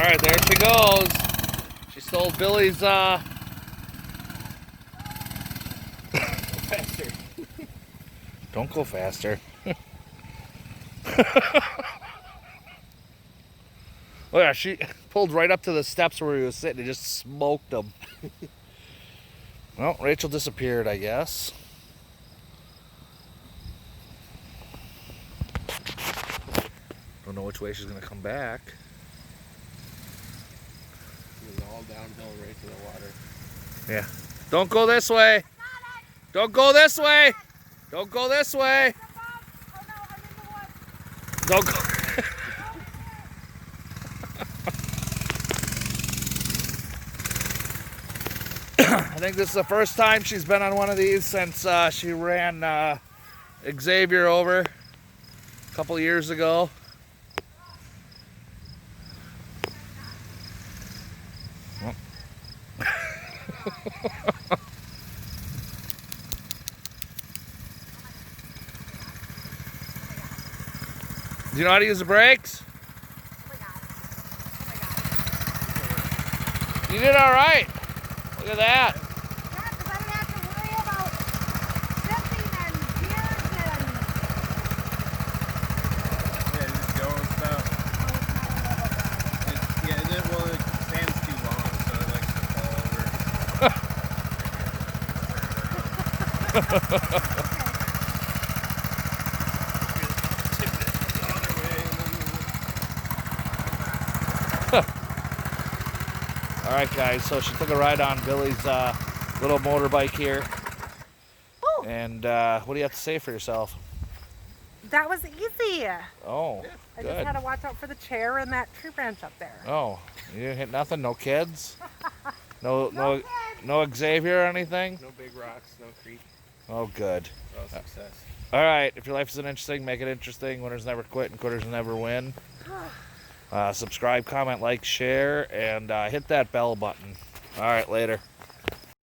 Alright, there she goes. She stole Billy's, Faster. Don't go faster. Oh yeah, she pulled right up to the steps where he was sitting and just smoked him. Well, Rachel disappeared, I guess. Don't know which way she's gonna come back. It was all downhill right to the water. Yeah. Don't go this way. Don't go this way. Don't go this way. Don't go. I think this is the first time she's been on one of these since she ran Xavier over a couple years ago. Well. Do you know how to use the brakes? You did all right. Look at that. Yeah, because I didn't have to worry about shifting and gears and... Yeah, just go and stuff. It stands too long, so it likes to fall over. All right, guys, so she took a ride on Billy's little motorbike here. Ooh. And what do you have to say for yourself? That was easy. Oh, I good. just had to watch out for the chair and that tree branch up there. Oh, you didn't hit nothing? No kids? No, No kids. no Xavier or anything? No big rocks, no creek. Oh, good. All success. All right, if your life isn't interesting, make it interesting. Winners never quit and quitters never win. Subscribe, comment, like, share, and hit that bell button. All right, later.